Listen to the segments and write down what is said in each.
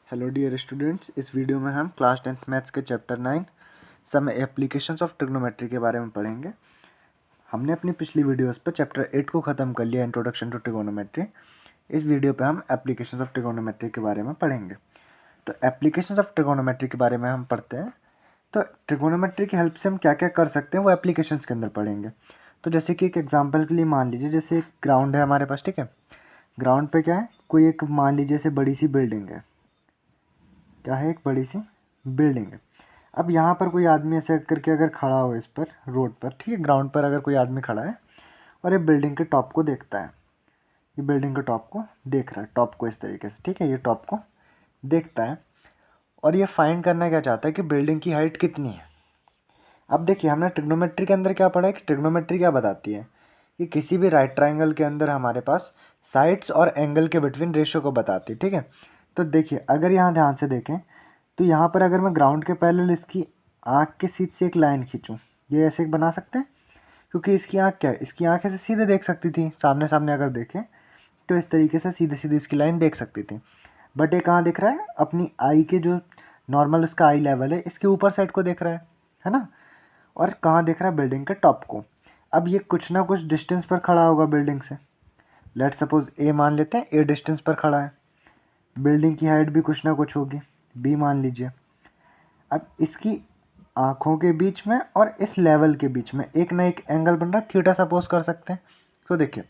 Hello dear students, इस video में हम क्लास 10th मैथ्स के chapter 9 some applications of trigonometry के बारे में पढ़ेंगे। हमने अपनी पिछली वीडियोस पर चैप्टर 8 को ख़त्म कर लिया, इंट्रोडक्शन टू ट्रिगोनोमेट्री। इस वीडियो पे हम एप्लीकेशंस ऑफ ट्रिगोनोमेट्री के बारे में पढ़ेंगे। तो एप्लीकेशंस ऑफ ट्रिगोनोमेट्री के बारे में हम पढ़ते हैं। तो ट्रिगोनोमेट्री की हेल्प से हम क्या क्या कर सकते हैं वो एप्लीकेशंस के अंदर पढ़ेंगे। तो जैसे कि एक एग्जाम्पल के लिए मान लीजिए, जैसे एक ग्राउंड है हमारे पास, ठीक है। ग्राउंड पे क्या है, कोई एक मान लीजिए जैसे बड़ी सी बिल्डिंग है। क्या है, एक बड़ी सी बिल्डिंग है। अब यहाँ पर कोई आदमी ऐसे करके अगर खड़ा हो इस पर रोड पर, ठीक है, ग्राउंड पर अगर कोई आदमी खड़ा है और ये बिल्डिंग के टॉप को देखता है, ये बिल्डिंग के टॉप को देख रहा है, टॉप को इस तरीके से, ठीक है, ये टॉप को देखता है और ये फाइंड करना क्या चाहता है कि बिल्डिंग की हाइट कितनी है। अब देखिए, हमने ट्रिग्नोमेट्री के अंदर क्या पढ़ा है कि ट्रिग्नोमेट्री क्या बताती है कि किसी भी राइट ट्राइंगल के अंदर हमारे पास साइड्स और एंगल के बिटवीन रेशियो को बताती है, ठीक है। तो देखिए, अगर यहाँ ध्यान से देखें तो यहाँ पर अगर मैं ग्राउंड के पैरेलल इसकी आँख के सीध से एक लाइन खींचूँ, ये ऐसे बना सकते हैं, क्योंकि इसकी आँख क्या है, इसकी आँख ऐसे सीधे देख सकती थी, सामने सामने अगर देखें तो इस तरीके से सीधे सीधे इसकी लाइन देख सकती थी। बट ये कहाँ दिख रहा है, अपनी आई के जो नॉर्मल उसका आई लेवल है इसके ऊपर साइड को देख रहा है ना। और कहाँ देख रहा है, बिल्डिंग के टॉप को। अब ये कुछ ना कुछ डिस्टेंस पर खड़ा होगा बिल्डिंग से। लेट सपोज ए मान लेते हैं, ए डिस्टेंस पर खड़ा है। बिल्डिंग की हाइट भी कुछ ना कुछ होगी, बी मान लीजिए। अब इसकी आँखों के बीच में और इस लेवल के बीच में एक ना एक एंगल बन रहा है, थीटा सपोज कर सकते हैं। तो देखिए,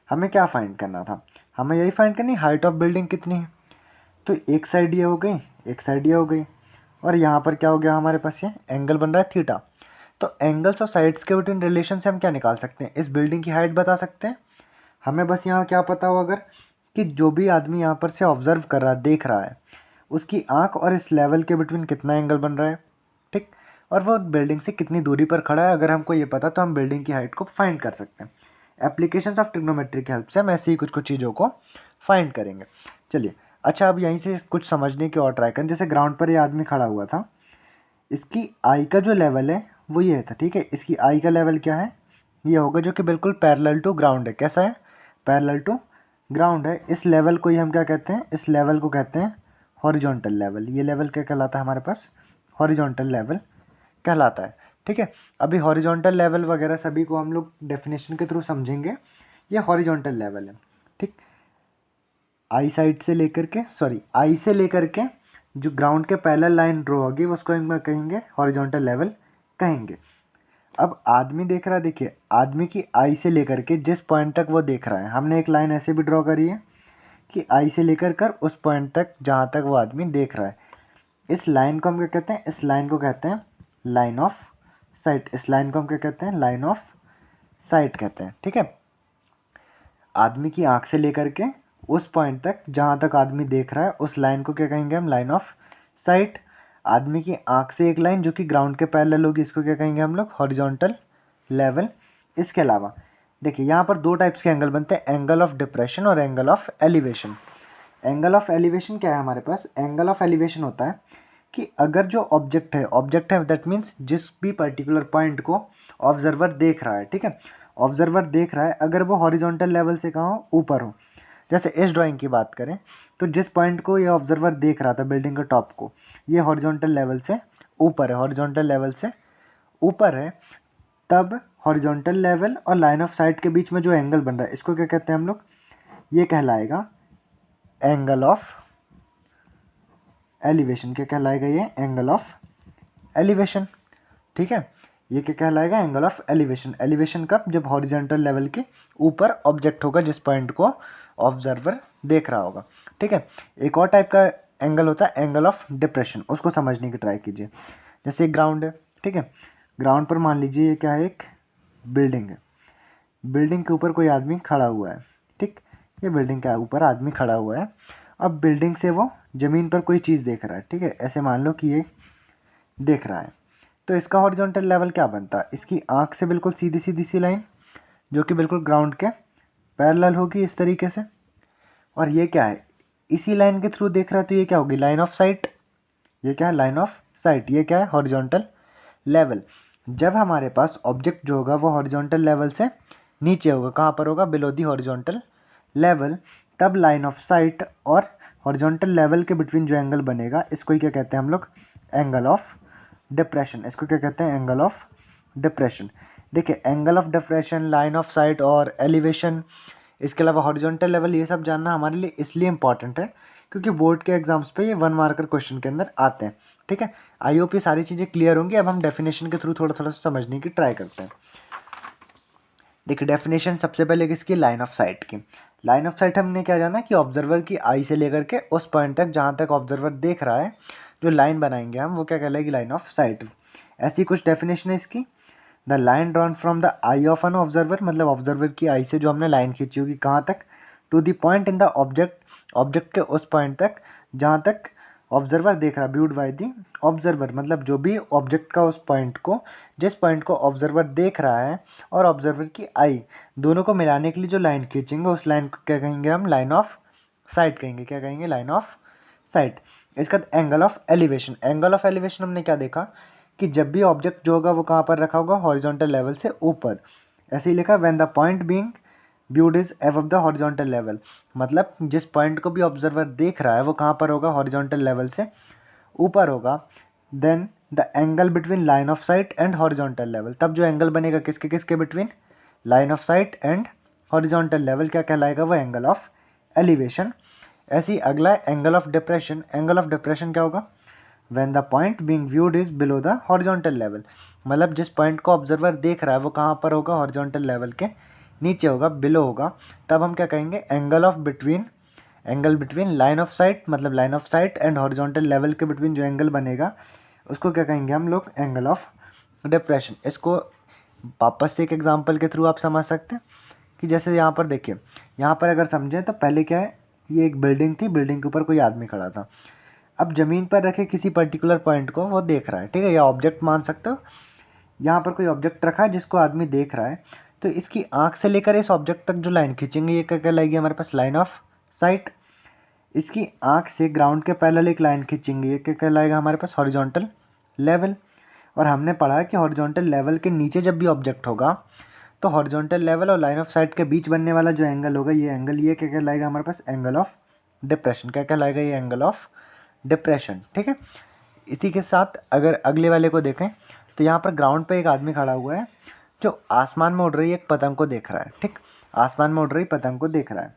हमें क्या फाइंड करना था, हमें यही फाइंड करनी हाइट ऑफ बिल्डिंग कितनी है। तो एक साइड ये हो गई, एक साइड ये हो गई, और यहाँ पर क्या हो गया हमारे पास, ये एंगल बन रहा है थीटा। तो एंगल्स और साइड्स के बिटवीन रिलेशन से हम क्या निकाल सकते हैं, इस बिल्डिंग की हाइट बता सकते हैं। हमें बस यहाँ क्या पता हो, अगर कि जो भी आदमी यहाँ पर से ऑब्जर्व कर रहा है, देख रहा है, उसकी आँख और इस लेवल के बिटवीन कितना एंगल बन रहा है, ठीक। और वो बिल्डिंग से कितनी दूरी पर खड़ा है, अगर हमको ये पता तो हम बिल्डिंग की हाइट को फाइंड कर सकते हैं। एप्लीकेशंस ऑफ ट्रिग्नोमेट्री की हेल्प से हम ऐसे ही कुछ कुछ चीज़ों को फाइंड करेंगे। चलिए, अच्छा, अब यहीं से कुछ समझने की और ट्राई करें। जैसे ग्राउंड पर ये आदमी खड़ा हुआ था, इसकी आई का जो लेवल है वो ये था, ठीक है। इसकी आई का लेवल क्या है, ये होगा, जो कि बिल्कुल पैरेलल टू ग्राउंड है। कैसा है, पैरेलल टू ग्राउंड है। इस लेवल को ही हम क्या कहते हैं, इस लेवल को कहते हैं हॉरिजॉन्टल लेवल। ये लेवल क्या कहलाता है हमारे पास, हॉरिजॉन्टल लेवल कहलाता है, ठीक है। अभी हॉरिजॉन्टल लेवल वगैरह सभी को हम लोग डेफिनेशन के थ्रू समझेंगे। ये हॉरिजॉन्टल लेवल है, ठीक। आई साइड से लेकर के, सॉरी, आई से लेकर के जो ग्राउंड के पैरेलल लाइन ड्रॉ होगी उसको हम कहेंगे हॉरिजॉन्टल लेवल कहेंगे। अब आदमी देख रहा है, देखिए, आदमी की आई से लेकर के जिस पॉइंट तक वो देख रहा है, हमने एक लाइन ऐसे भी ड्रॉ करी है कि आई से लेकर कर उस पॉइंट तक जहाँ तक वो आदमी देख रहा है। इस लाइन को हम क्या कहते हैं, इस लाइन को कहते हैं लाइन ऑफ साइट। इस लाइन को हम क्या कहते हैं, लाइन ऑफ साइट कहते हैं, ठीक है। आदमी की आँख से लेकर के उस पॉइंट तक जहाँ तक आदमी देख रहा है, उस लाइन को क्या कहेंगे हम, लाइन ऑफ साइट। आदमी की आँख से एक लाइन जो कि ग्राउंड के पैरेलल होगी, इसको क्या कहेंगे हम लोग, हॉरिजॉन्टल लेवल। इसके अलावा देखिए, यहाँ पर दो टाइप्स के एंगल बनते हैं, एंगल ऑफ डिप्रेशन और angle of elevation. Angle of elevation क्या है हमारे पास, एंगल ऑफ एलिवेशन होता है कि अगर जो ऑब्जेक्ट है दैट मीन्स जिस भी पर्टिकुलर पॉइंट को ऑब्जर्वर देख रहा है, ठीक है, ऑब्जर्वर देख रहा है, अगर वो हॉरिजॉन्टल लेवल से कहाँ हो, ऊपर हो। जैसे इस ड्राइंग की बात करें तो जिस पॉइंट को ये ऑब्जर्वर देख रहा था, बिल्डिंग के टॉप को, ये हॉरिजॉन्टल लेवल से ऊपर है, हॉरिजॉन्टल लेवल से ऊपर है, तब हॉरिजॉन्टल लेवल और लाइन ऑफ साइट के बीच में जो एंगल बन रहा है, इसको क्या कहते हैं हम लोग, ये कहलाएगा एंगल ऑफ एलिवेशन। क्या कहलाएगा, ये एंगल ऑफ एलिवेशन, ठीक है। ये क्या कहलाएगा, एंगल ऑफ एलिवेशन। एलिवेशन कब, जब हॉरिजॉन्टल लेवल के ऊपर ऑब्जेक्ट होगा जिस पॉइंट को ऑब्जर्वर देख रहा होगा, ठीक है। एक और टाइप का एंगल होता है एंगल ऑफ डिप्रेशन, उसको समझने की ट्राई कीजिए। जैसे ग्राउंड है, ठीक है, ग्राउंड पर मान लीजिए ये क्या है, एक बिल्डिंग है। बिल्डिंग के ऊपर कोई आदमी खड़ा हुआ है, ठीक। ये बिल्डिंग के ऊपर आदमी खड़ा हुआ है। अब बिल्डिंग से वो ज़मीन पर कोई चीज़ देख रहा है, ठीक है, ऐसे मान लो कि ये देख रहा है। तो इसका हॉरिजॉन्टल लेवल क्या बनता है, इसकी आँख से बिल्कुल सीधी सीधी सी लाइन जो कि बिल्कुल ग्राउंड के पैरेलल होगी इस तरीके से। और ये क्या है, इसी लाइन के थ्रू देख रहा है, तो ये क्या होगी, लाइन ऑफ साइट। ये क्या है, लाइन ऑफ साइट। ये क्या है, हॉरिजॉन्टल लेवल। जब हमारे पास ऑब्जेक्ट जो होगा वो हॉरिजॉन्टल लेवल से नीचे होगा, कहाँ पर होगा, बिलो दी हॉरिजॉन्टल लेवल, तब लाइन ऑफ साइट और हॉरिजॉन्टल लेवल के बिटवीन जो एंगल बनेगा इसको ही क्या कहते हैं हम लोग, एंगल ऑफ डिप्रेशन। इसको क्या कहते हैं, एंगल ऑफ डिप्रेशन। देखिए angle of depression, line of site और एलिवेशन, इसके अलावा हॉरिजॉन्टल लेवल, ये सब जानना हमारे लिए इसलिए इंपॉर्टेंट है क्योंकि बोर्ड के एग्जाम्स पे ये 1 मार्कर क्वेश्चन के अंदर आते हैं। ठीक है, आई होप ये सारी चीज़ें क्लियर होंगी। अब हम डेफिनेशन के थ्रू थोड़ा थोड़ा समझने की ट्राई करते हैं। देखिए डेफिनेशन सबसे पहले किसकी, लाइन ऑफ साइट की। लाइन ऑफ साइट हमने क्या जाना कि ऑब्जर्वर की आई से लेकर के उस पॉइंट तक जहाँ तक ऑब्जर्वर देख रहा है, जो लाइन बनाएंगे हम वो क्या कहलाएगी, लाइन ऑफ साइट। ऐसी कुछ डेफिनेशन है इसकी। The line drawn from the I of an observer, मतलब ऑब्जर्वर की आई से जो हमने लाइन खींची होगी कहाँ तक, to the point in the object, object के उस पॉइंट तक जहाँ तक ऑब्जर्वर देख रहा है, व्यूड बाय दी ऑब्जर्वर, मतलब जो भी ऑब्जेक्ट का उस पॉइंट को, जिस पॉइंट को ऑब्जर्वर देख रहा है और ऑब्जर्वर की आई, दोनों को मिलाने के लिए जो लाइन खींचेंगे उस लाइन को क्या कहेंगे हम, लाइन ऑफ साइट कहेंगे। क्या कहेंगे, लाइन ऑफ साइट। इसका angle of elevation, angle of elevation हमने क्या देखा कि जब भी ऑब्जेक्ट जो होगा वो कहाँ पर रखा होगा, हॉरिजॉन्टल लेवल से ऊपर। ऐसे ही लिखा, when the point being viewed is above the horizontal level, मतलब जिस पॉइंट को भी ऑब्जर्वर देख रहा है वो कहाँ पर होगा, हॉरिजॉन्टल लेवल से ऊपर होगा। Then the angle between line of sight and horizontal level, तब जो एंगल बनेगा किसके किसके between, line of sight and horizontal level, क्या कहलाएगा, वो एंगल ऑफ एलिवेशन। ऐसे ही अगला angle of depression. Angle of depression क्या होगा, when the point being viewed is below the horizontal level, मतलब जिस पॉइंट को ऑब्जर्वर देख रहा है वो कहाँ पर होगा, हॉरिजॉन्टल लेवल के नीचे होगा, बिलो होगा। तब हम क्या कहेंगे, angle of between, angle between line of sight, मतलब line of sight and horizontal level के बिटवीन जो एंगल बनेगा उसको क्या कहेंगे हम लोग, एंगल ऑफ डिप्रेशन। इसको वापस से एक एग्जांपल के थ्रू आप समझ सकते हैं कि जैसे यहाँ पर देखिए, यहाँ पर अगर समझें तो पहले क्या है, ये एक बिल्डिंग थी, बिल्डिंग के ऊपर कोई आदमी खड़ा था। अब ज़मीन पर रखे किसी पर्टिकुलर पॉइंट को वो देख रहा है, ठीक है, या ऑब्जेक्ट मान सकते हो। यहाँ पर कोई ऑब्जेक्ट रखा है जिसको आदमी देख रहा है, तो इसकी आंख से लेकर इस ऑब्जेक्ट तक जो लाइन खींचेंगे ये क्या कहलाएगी हमारे पास, लाइन ऑफ साइट। इसकी आंख से ग्राउंड के पैरेलल एक लाइन खींचेंगे ये क्या कहलाएगा हमारे पास, हॉरिजॉन्टल लेवल। और हमने पढ़ा है कि हॉरिजॉन्टल लेवल के नीचे जब भी ऑब्जेक्ट होगा तो हॉरिजॉन्टल लेवल और लाइन ऑफ साइट के बीच बनने वाला जो एंगल होगा, ये एंगल, ये क्या कहलाएगा हमारे पास, एंगल ऑफ डिप्रेशन। क्या कहलाएगा, ये एंगल ऑफ डिप्रेशन। ठीक है, इसी के साथ अगर अगले वाले को देखें तो यहाँ पर ग्राउंड पे एक आदमी खड़ा हुआ है जो आसमान में उड़ रही एक पतंग को देख रहा है। ठीक, आसमान में उड़ रही पतंग को देख रहा है।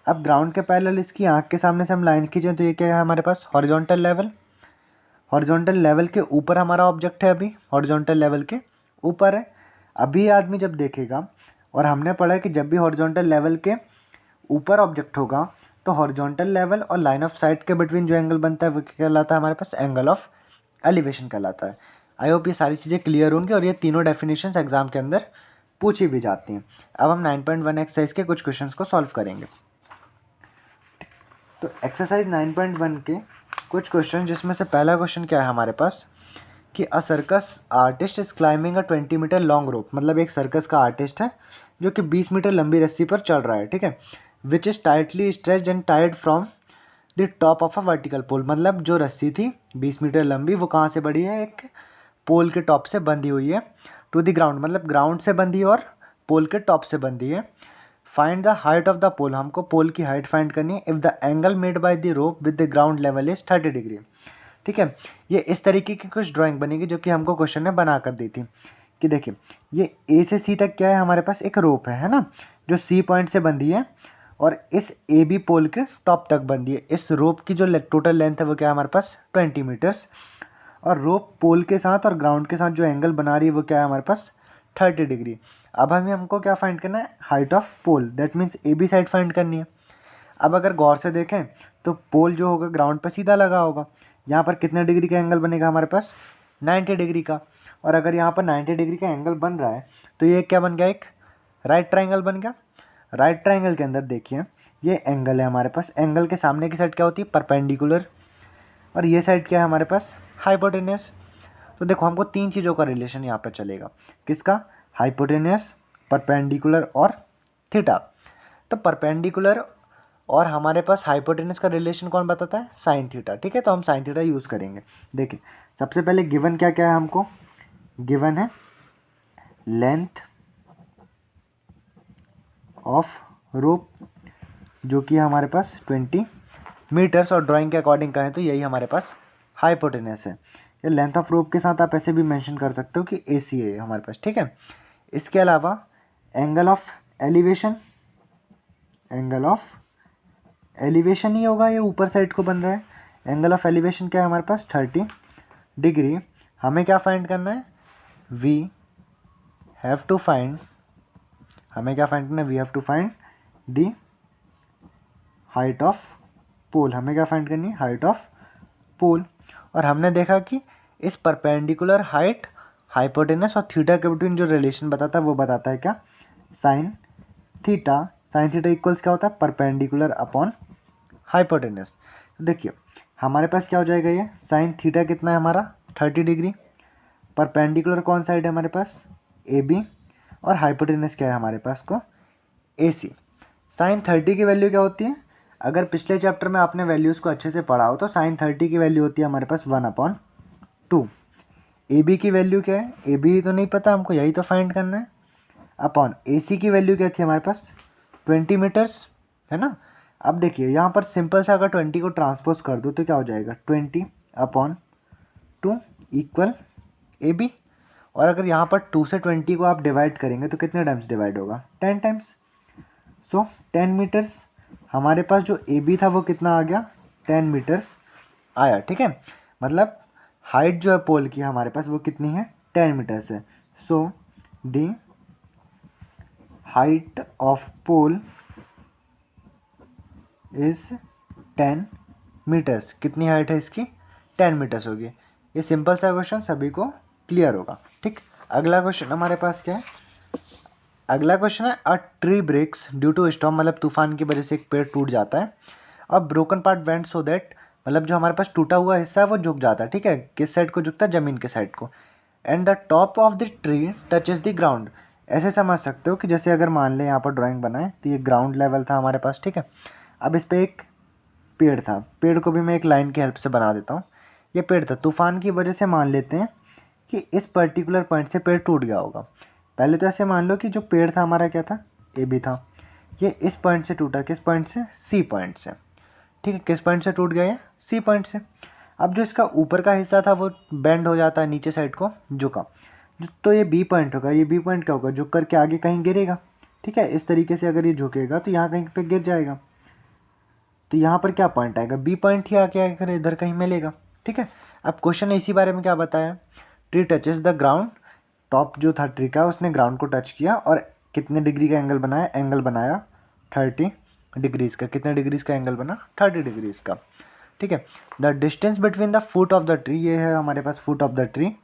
अब ग्राउंड के पैरेलल इसकी आंख के सामने से हम लाइन खींचें तो ये क्या है हमारे पास, हॉरिजॉन्टल लेवल। हॉरिजॉन्टल लेवल के ऊपर हमारा ऑब्जेक्ट है, अभी हॉरिजॉन्टल लेवल के ऊपर है। अभी आदमी जब देखेगा, और हमने पढ़ा है कि जब भी हॉरिजॉन्टल लेवल के ऊपर ऑब्जेक्ट होगा तो हॉरिजॉन्टल लेवल और लाइन ऑफ साइट के बिटवीन जो एंगल बनता है वो क्या कहलाता है हमारे पास, एंगल ऑफ एलिवेशन कहलाता है। आई होप ये सारी चीज़ें क्लियर होंगी और ये तीनों डेफिनेशंस एग्जाम के अंदर पूछी भी जाती हैं। अब हम 9.1 एक्सरसाइज के कुछ क्वेश्चंस को सॉल्व करेंगे। तो एक्सरसाइज 9.1 के कुछ क्वेश्चन, जिसमें से पहला क्वेश्चन क्या है हमारे पास कि a circus artist is climbing a 20 meter long rope, मतलब एक सर्कस का आर्टिस्ट है जो कि 20 मीटर लंबी रस्सी पर चढ़ रहा है। ठीक है, which is tightly stretched and tied from the top of a vertical pole, मतलब जो रस्सी थी 20 मीटर लंबी वो कहाँ से बड़ी है, एक पोल के टॉप से बंधी हुई है, टू द ग्राउंड, मतलब ग्राउंड से बंधी है और पोल के टॉप से बंधी है। Find the height of the pole, हमको पोल की हाइट फाइंड करनी है। If the angle made by the rope with the ground level is 30 degree. ठीक है, ये इस तरीके की कुछ ड्राइंग बनेगी जो कि हमको क्वेश्चन ने बना कर दी थी कि देखिए ये ए से सी तक क्या है हमारे पास, एक रोप है ना, जो सी पॉइंट से बंधी है और इस ए बी पोल के टॉप तक बंधी है। इस रोप की जो टोटल लेंथ है वो क्या है हमारे पास, 20 मीटर्स। और रोप पोल के साथ और ग्राउंड के साथ जो एंगल बना रही है वो क्या है हमारे पास, 30 डिग्री। अब हमको क्या फाइंड करना है, height of pole, that means A B side find करनी है। अब अगर गौर से देखें तो पोल जो होगा ग्राउंड पर सीधा लगा होगा, यहाँ पर कितने डिग्री का एंगल बनेगा हमारे पास, 90 डिग्री का। और अगर यहाँ पर 90 डिग्री का एंगल बन रहा है तो ये क्या बन गया, एक राइट ट्राइंगल बन गया। राइट ट्राइंगल के अंदर देखिए ये एंगल है हमारे पास, एंगल के सामने की साइड क्या होती है, परपेंडिकुलर, और ये साइड क्या है हमारे पास, हाइपोटेन्यूस। तो देखो हमको तीन चीज़ों का रिलेशन यहाँ पर चलेगा, किसका, हाइपोटेन्यूस, परपेंडिकुलर और थीटा। तो परपेंडिकुलर और हमारे पास हाइपोटेनस का रिलेशन कौन बताता है, साइन थीटा। ठीक है, तो हम साइन थीटा यूज़ करेंगे। देखिए सबसे पहले गिवन क्या क्या है हमको, गिवन है लेंथ ऑफ रोप जो कि हमारे पास 20 मीटर्स और ड्राइंग के अकॉर्डिंग कहें तो यही हमारे पास हाइपोटेनस है। ये लेंथ ऑफ रोप के साथ आप ऐसे भी मेंशन कर सकते हो कि AC है हमारे पास, ठीक है। इसके अलावा angle of elevation, angle of elevation ही होगा, ये ऊपर साइड को बन रहा है। एंगल ऑफ एलिवेशन क्या है हमारे पास 30 डिग्री। हमें क्या फाइंड करना है, वी हैव टू फाइंड, हमें क्या फाइंड करना है, we have to find the height of pole, हमें क्या फाइंड करनी है, हाइट ऑफ पोल। और हमने देखा कि इस परपेंडिकुलर हाइट, हाइपोटेनस और थीटा के बिटवीन जो रिलेशन बताता है वो बताता है क्या, sine theta. Sine theta equals क्या होता है, परपेंडिकुलर अपॉन हाइपोटेनस। तो देखिए हमारे पास क्या हो जाएगा, ये साइन थीटा कितना है हमारा 30 डिग्री, परपेंडिकुलर कौन साइड है हमारे पास AB, और हाइपोटेनस क्या है हमारे पास को AC। साइन 30 की वैल्यू क्या होती है, अगर पिछले चैप्टर में आपने वैल्यूज़ को अच्छे से पढ़ा हो तो साइन 30 की वैल्यू होती है हमारे पास 1/2। AB की वैल्यू क्या है, AB तो नहीं पता हमको, यही तो फाइंड करना है, अपॉन AC की वैल्यू क्या थी हमारे पास 20 मीटर्स, है ना। अब देखिए यहाँ पर सिंपल से अगर 20 को ट्रांसपोज कर दो तो क्या हो जाएगा 20/2 इक्वल AB। और अगर यहाँ पर 2 से 20 को आप डिवाइड करेंगे तो कितने टाइम्स डिवाइड होगा, 10 टाइम्स। सो 10 मीटर्स हमारे पास जो AB था वो कितना आ गया 10 मीटर्स आया, ठीक है। मतलब हाइट जो है पोल की हमारे पास वो कितनी है 10 मीटर्स है। So the height of pole is 10 meters. कितनी हाइट है इसकी 10 मीटर्स होगी। ये सिंपल सा क्वेश्चन सभी को क्लियर होगा, ठीक। अगला क्वेश्चन हमारे पास क्या है, अगला क्वेश्चन है a tree breaks due to storm, मतलब तूफान की वजह से एक पेड़ टूट जाता है। अब broken part bend so that, मतलब जो हमारे पास टूटा हुआ हिस्सा है वो झुक जाता है, ठीक है। किस साइड को झुकता है, जमीन के साइड को। And the top of the tree touches the ground. ऐसे समझ सकते हो कि जैसे अगर मान लें यहाँ पर ड्राइंग बनाए तो ये ग्राउंड लेवल था हमारे पास, ठीक है। अब इस पर एक पेड़ था, पेड़ को भी मैं एक लाइन की हेल्प से बना देता हूँ। ये पेड़ था, तूफान की वजह से मान लेते हैं कि इस पर्टिकुलर पॉइंट से पेड़ टूट गया होगा। पहले तो ऐसे मान लो कि जो पेड़ था हमारा क्या था, AB था, ये इस पॉइंट से टूटा, किस पॉइंट से, C पॉइंट से, ठीक है। किस पॉइंट से टूट गया ये, C पॉइंट से। अब जो इसका ऊपर का हिस्सा था वो बेंड हो जाता है, नीचे साइड को झुका, तो ये B पॉइंट होगा। ये B पॉइंट क्या होगा, झुक करके आगे कहीं गिरेगा, ठीक है। इस तरीके से अगर ये झुकेगा तो यहाँ कहीं पे गिर जाएगा, तो यहाँ पर क्या पॉइंट आएगा, B पॉइंट ही आके आकर इधर कहीं मिलेगा, ठीक है। अब क्वेश्चन ने इसी बारे में क्या बताया, tree touches the ground, top जो था ट्री का उसने ग्राउंड को टच किया और कितने डिग्री का एंगल बनाया, एंगल बनाया 30 डिग्रीज का। कितने डिग्रीज का एंगल बना, 30 डिग्रीज का, ठीक है। The distance between the foot of the tree, ये है हमारे पास फुट ऑफ द ट्री,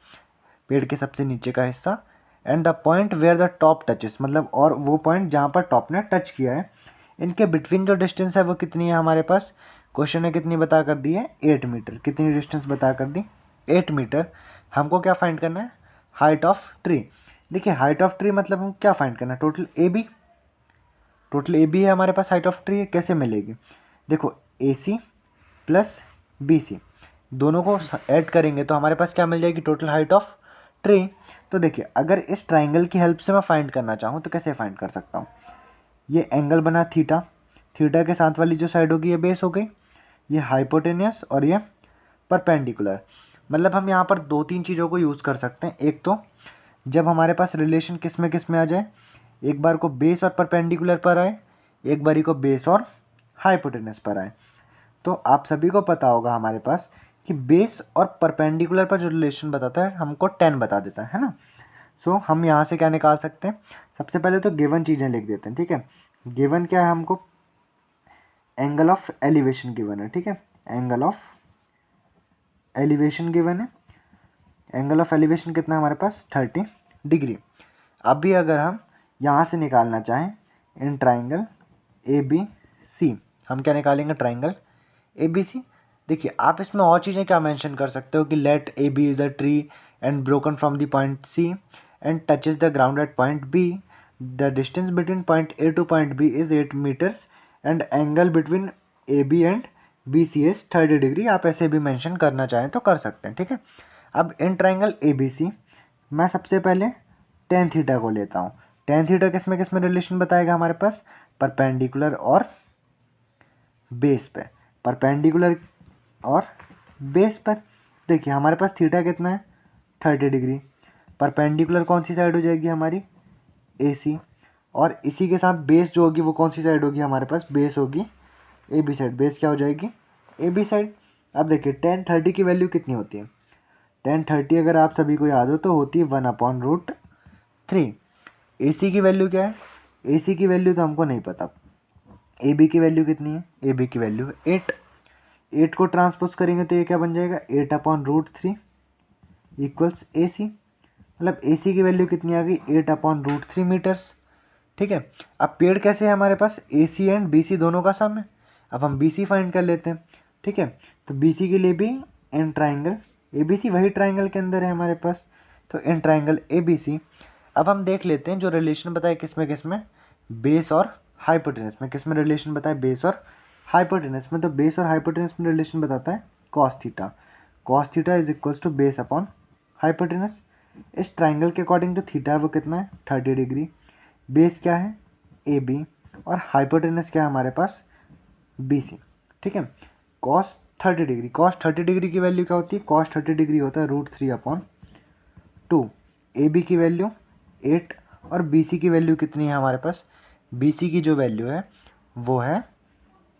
पेड़ के सबसे नीचे का हिस्सा। And the point where the top touches, मतलब और वो पॉइंट जहाँ पर टॉप ने टच किया है, इनके बिटवीन जो डिस्टेंस है वो कितनी है हमारे पास, क्वेश्चन ने कितनी बता कर दी है 8 मीटर। कितनी डिस्टेंस बता कर दी 8 मीटर। हमको क्या फाइंड करना है, हाइट ऑफ ट्री। देखिए हाइट ऑफ ट्री मतलब हम क्या फाइंड करना है, टोटल AB, टोटल AB है हमारे पास, हाइट ऑफ ट्री है, कैसे मिलेगी, देखो AC प्लस BC दोनों को ऐड करेंगे तो हमारे पास क्या मिल जाएगी, टोटल हाइट ऑफ ट्री। तो देखिए अगर इस ट्राइंगल की हेल्प से मैं फाइंड करना चाहूँ तो कैसे फाइंड कर सकता हूँ, ये एंगल बना थीटा, थीटा के साथ वाली जो साइड होगी ये बेस हो गई, ये हाइपोटेनियस और ये परपेंडिकुलर। मतलब हम यहाँ पर 2-3 चीज़ों को यूज़ कर सकते हैं। एक तो जब हमारे पास रिलेशन किस में आ जाए, एक बार को बेस और परपेंडिकुलर पर आए, एक बारी को बेस और हाइपोटेनस पर आए। तो आप सभी को पता होगा हमारे पास कि बेस और परपेंडिकुलर पर जो रिलेशन बताता है हमको 10 बता देता है ना। सो हम यहाँ से क्या निकाल सकते हैं, सबसे पहले तो गिवन चीज़ें लिख देते हैं, ठीक है। गिवन क्या है हमको, एंगल ऑफ एलिवेशन गिवन है, ठीक है। एंगल ऑफ एलिवेशन गिवन है, एंगल ऑफ एलिवेशन कितना है हमारे पास 30 डिग्री। अभी अगर हम यहाँ से निकालना चाहें इन ट्राइंगल ABC, हम क्या निकालेंगे, ट्राइंगल ABC। देखिए आप इसमें और चीज़ें क्या मेंशन कर सकते हो कि let AB is a tree and broken from the point C and touches the ground at point B, the distance between point A to point B is 8 meters and angle between AB and BC is 30 degree. आप ऐसे भी mention करना चाहें तो कर सकते हैं, ठीक है। अब इन ट्राइंगल ABC मैं सबसे पहले tan थीटा को लेता हूँ। tan थीटा किस में रिलेशन बताएगा हमारे पास, परपेंडिकुलर और बेस पे। परपेंडिकुलर और बेस पर। देखिए हमारे पास थीटा कितना है 30 डिग्री। परपेंडिकुलर कौन सी साइड हो जाएगी हमारी AC, और इसी के साथ बेस जो होगी वो कौन सी साइड होगी हमारे पास, बेस होगी AB साइड। बेस क्या हो जाएगी AB साइड। अब देखिए tan 30 की वैल्यू कितनी होती है, tan 30 अगर आप सभी को याद हो तो होती है 1/√3। AC की वैल्यू क्या है, AC की वैल्यू तो हमको नहीं पता। AB की वैल्यू कितनी है, AB की वैल्यू है 8। 8 को ट्रांसपोज करेंगे तो ये क्या बन जाएगा 8/√3 इक्वल्स AC। मतलब AC की वैल्यू कितनी आ गई 8/√3 मीटर्स। ठीक है, अब पेड़ कैसे है हमारे पास, AC एंड BC दोनों का सम है। अब हम BC फाइंड कर लेते हैं। ठीक है, तो BC के लिए भी इन ट्राइंगल ABC वही ट्राइंगल के अंदर है हमारे पास, तो इन ट्राइंगल ABC। अब हम देख लेते हैं जो रिलेशन बताए किस में बेस और हाइपोटेनस में। किस में रिलेशन बताए, बेस और हाइपोटेनस में। तो बेस और हाइपोटेनस में रिलेशन बताता है cos theta. Cos theta is equals to base upon hypotenuse. इस ट्राइंगल के अकॉर्डिंग जो थीटा है वो कितना है 30 डिग्री। बेस क्या है AB और हाइपोटेनस क्या है हमारे पास BC। ठीक है, कॉस 30 डिग्री, कॉस 30 डिग्री की वैल्यू क्या होती है, कॉस 30 डिग्री होता है √3/2। AB की वैल्यू 8 और BC की वैल्यू कितनी है हमारे पास, BC की जो वैल्यू है वो है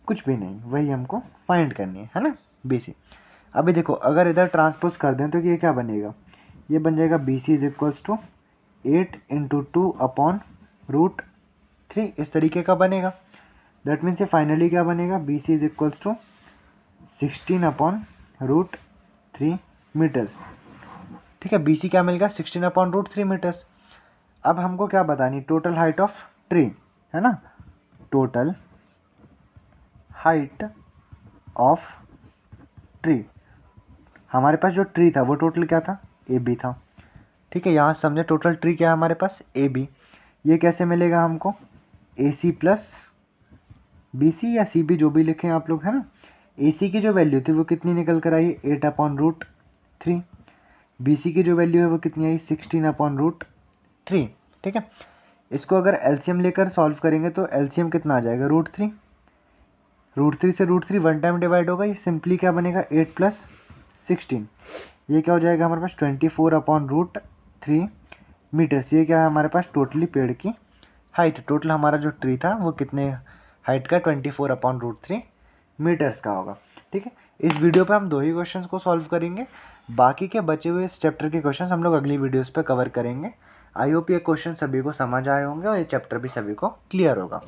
कुछ भी नहीं, वही हमको फाइंड करनी है ना BC। अभी देखो अगर इधर ट्रांसपोज कर दें तो ये क्या बनेगा, ये बन जाएगा BC इज इक्वल्स टू 8 × 2/√3 इस तरीके का बनेगा। दैट मीन्स ये फाइनली क्या बनेगा BC is equals to 16/√3 meters. ठीक है, BC क्या मिल गया 16/√3 मीटर्स। अब हमको क्या बतानी, टोटल हाइट ऑफ ट्री है ना, टोटल हाइट ऑफ ट्री। हमारे पास जो ट्री था वो टोटल क्या था AB था। ठीक है, यहाँ समझे टोटल ट्री क्या है हमारे पास AB। ये कैसे मिलेगा हमको, AC प्लस BC या CB जो भी लिखें आप लोग है ना। AC की जो वैल्यू थी वो कितनी निकल कर आई 8/√3। BC की जो वैल्यू है वो कितनी आई 16/√3। ठीक है, इसको अगर LCM लेकर सॉल्व करेंगे तो LCM कितना आ जाएगा √3। √3 से √3 वन टाइम डिवाइड होगा, ये सिंपली क्या बनेगा 8 + 16। ये क्या हो जाएगा हमारे पास 24/√3 मीटर्स। ये क्या है हमारे पास टोटली पेड़ की हाइट। टोटल हमारा जो ट्री था वो कितने हाइट का 24/√3 मीटर्स का होगा। ठीक है, इस वीडियो पे हम 2 ही क्वेश्चंस को सॉल्व करेंगे, बाकी के बचे हुए इस चैप्टर के क्वेश्चंस हम लोग अगली वीडियोस पे कवर करेंगे। आई होप ये क्वेश्चन सभी को समझ आए होंगे और ये चैप्टर भी सभी को क्लियर होगा।